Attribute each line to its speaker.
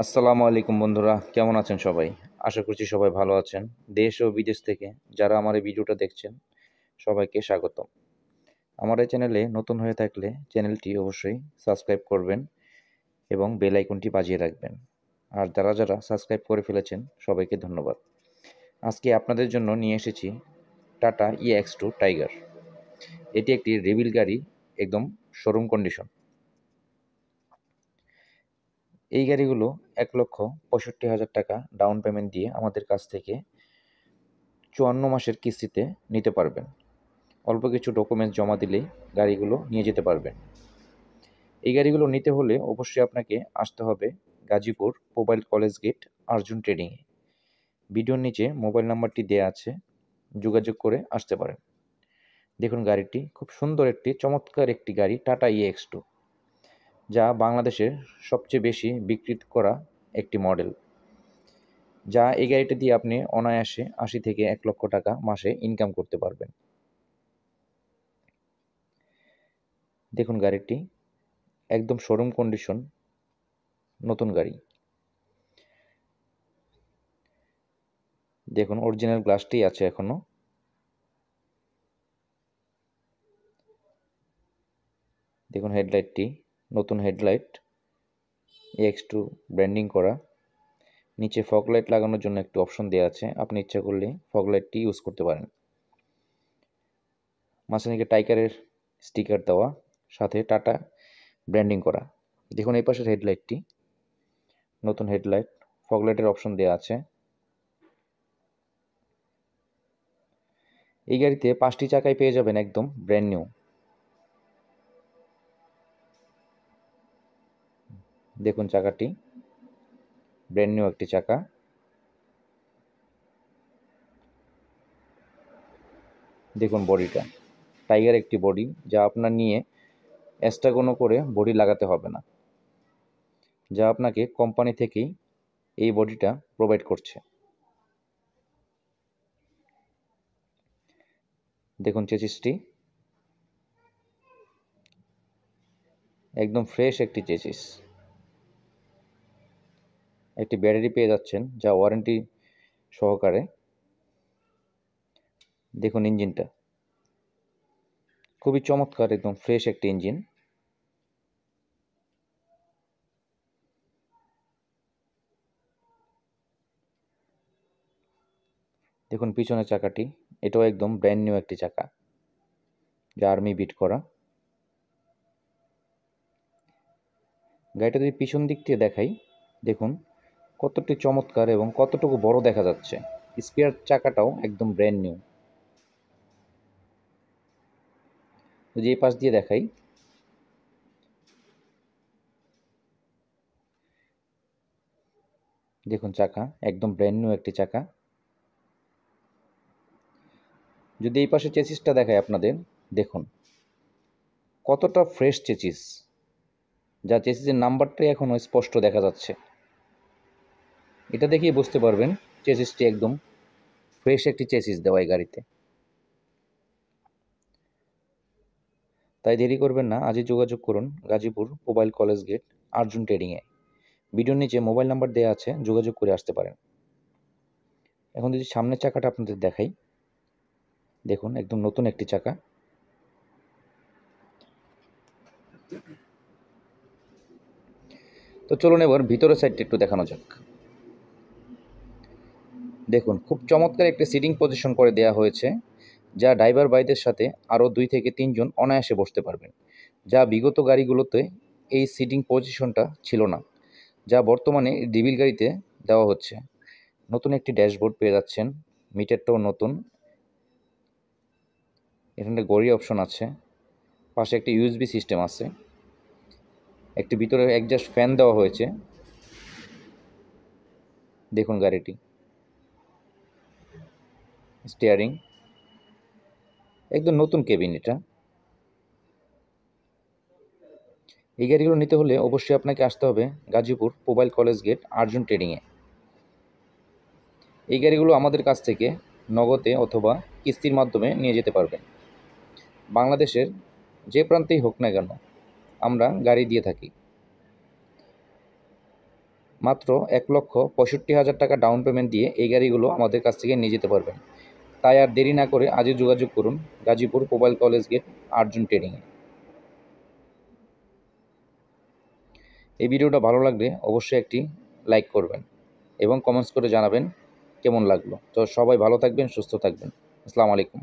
Speaker 1: আসসালামু আলাইকুম বন্ধুরা, কেমন আছেন সবাই? আশা করছি সবাই ভালো আছেন। দেশ ও বিদেশ থেকে যারা আমার এই ভিডিওটা দেখছেন সবাইকে স্বাগতম। আমার এই চ্যানেলে নতুন হয়ে থাকলে চ্যানেলটি অবশ্যই সাবস্ক্রাইব করবেন এবং বেল আইকনটি বাজিয়ে রাখবেন। আর যারা সাবস্ক্রাইব করে ফেলেছেন সবাইকে ধন্যবাদ। আজকে আপনাদের জন্য নিয়ে এসেছি টাটা EX2 টাইগার। এটি একটি রিভিল গাড়ি, একদম শোরুম কন্ডিশন। এই গাড়িগুলো ১,৬৫,০০০ টাকা ডাউন পেমেন্ট দিয়ে আমাদের কাছ থেকে ৫৪ মাসের কিস্তিতে নিতে পারবেন। অল্প কিছু ডকুমেন্টস জমা দিলেই গাড়িগুলো নিয়ে যেতে পারবেন। এই গাড়িগুলো নিতে হলে অবশ্যই আপনাকে আসতে হবে Gazipur mobile college gate Arjun ট্রেডিংয়ে। ভিডিওর নিচে মোবাইল নাম্বারটি দেয়া আছে, যোগাযোগ করে আসতে পারেন। দেখুন গাড়িটি খুব সুন্দর একটি চমৎকার একটি গাড়ি টাটা EX2, যা বাংলাদেশের সবচেয়ে বেশি বিক্রি করা একটি মডেল, যা এই গাড়িটা দিয়ে আপনি অনায়াসে ৮০ থেকে ১,০০,০০০ টাকা মাসে ইনকাম করতে পারবেন। দেখুন গাড়িটি একদম শোরুম কন্ডিশন, নতুন গাড়ি। দেখুন অরিজিনাল গ্লাসটি আছে এখনো। দেখুন হেডলাইটটি নতুন হেডলাইট, EX2 ব্র্যান্ডিং করা। নিচে ফগ লাইট লাগানোর জন্য একটি অপশন দেওয়া আছে, আপনি ইচ্ছা করলে ফগ লাইটটি ইউজ করতে পারেন। মাঝখানে টাইগারের স্টিকার দেওয়া, সাথে টাটা ব্র্যান্ডিং করা। দেখুন এই পাশের হেডলাইটটি নতুন হেডলাইট, ফগ লাইটের অপশন দেওয়া আছে। এই গাড়িতে 5টি চাকায় পেয়ে যাবেন একদম ব্র্যান্ড নিউ। দেখুন চাকাটি ব্র্যান্ড নিউ একটি চাকা। দেখুন বডিটা টাইগার একটি বডি, যা আপনার নিয়ে এক্সট্রা কোনো করে বডি লাগাতে হবে না, যা আপনাকে কোম্পানি থেকেই এই বডিটা প্রোভাইড করছে। দেখুন চেসিসটি একদম ফ্রেশ একটি চেসিস। একটি ব্যাটারি পেয়ে যাচ্ছেন, যা ওয়ারেন্টি সহকারে। দেখুন ইঞ্জিনটা খুবই চমৎকার, একদম ফ্রেশ একটি ইঞ্জিন। দেখুন পিছনের চাকাটি, এটাও একদম ব্র্যান্ড নিউ একটি চাকা, যা আর্মি বিট করা। গাড়িটা যদি পিছন দিক থেকে দেখাই, দেখুন কতটি চমৎকার এবং কতটুকু বড় দেখা যাচ্ছে। স্পেয়ার চাকাটাও একদম ব্র্যান্ড নিউ। যদি এই পাশ দিয়ে দেখাই, দেখুন চাকা একদম ব্র্যান্ড নিউ একটি চাকা। যদি এই পাশে চেসিসটা দেখাই আপনাদের, দেখুন কতটা ফ্রেশ চেসিস, যা চেসিসের নাম্বারটাই এখনও স্পষ্ট দেখা যাচ্ছে। এটা দেখেই বুঝতে পারবেন চেসিসটি একদম ফ্রেশ একটি চেসিস দেওয়া এই গাড়িতে। তাই দেরি করবেন না, আজই যোগাযোগ করুন Gazipur mobile college gate Arjun ট্রেডিংয়ে। ভিডিওর নিচে মোবাইল নাম্বার দেওয়া আছে, যোগাযোগ করে আসতে পারেন। এখন যদি সামনের চাকাটা আপনাদের দেখাই, দেখুন একদম নতুন একটি চাকা। তো চলুন এবার ভিতরের সাইডটা একটু দেখানো যাক। দেখুন খুব চমৎকার একটি সিটিং পজিশন করে দেওয়া হয়েছে, যা ড্রাইভার ভাইদের সাথে আরও 2 থেকে 3 জন অনায়াসে বসতে পারবেন, যা বিগত গাড়িগুলোতে এই সিটিং পজিশনটা ছিল না, যা বর্তমানে ডিভিল গাড়িতে দেওয়া হচ্ছে। নতুন একটি ড্যাশবোর্ড পেয়ে যাচ্ছেন, মিটারটাও নতুন। এখানে গড়ি অপশন আছে, পাশে একটি USB সিস্টেম আছে, একটি ভিতরে একজাস্ট ফ্যান দেওয়া হয়েছে। দেখুন গাড়িটি স্টিয়ারিং একদম নতুন কেবিন। এটা এই গাড়িগুলো নিতে হলে অবশ্যই আপনাকে আসতে হবে Gazipur mobile college gate Arjun ট্রেডিংয়ে। এই গাড়িগুলো আমাদের কাছ থেকে নগদে অথবা কিস্তির মাধ্যমে নিয়ে যেতে পারবেন। বাংলাদেশের যে প্রান্তেই হোক না কেন আমরা গাড়ি দিয়ে থাকি। মাত্র 1,65,000 টাকা ডাউন পেমেন্ট দিয়ে এই গাড়িগুলো আমাদের কাছ থেকে নিয়ে যেতে পারবেন। তাই আর দেরি না করে আজই যোগাযোগ করুন Gazipur mobile college gate Arjun ট্রেডিংয়ে। এই ভিডিওটা ভালো লাগলে অবশ্যই একটি লাইক করবেন এবং কমেন্টস করে জানাবেন কেমন লাগলো। তো সবাই ভালো থাকবেন, সুস্থ থাকবেন। আসসালামু আলাইকুম।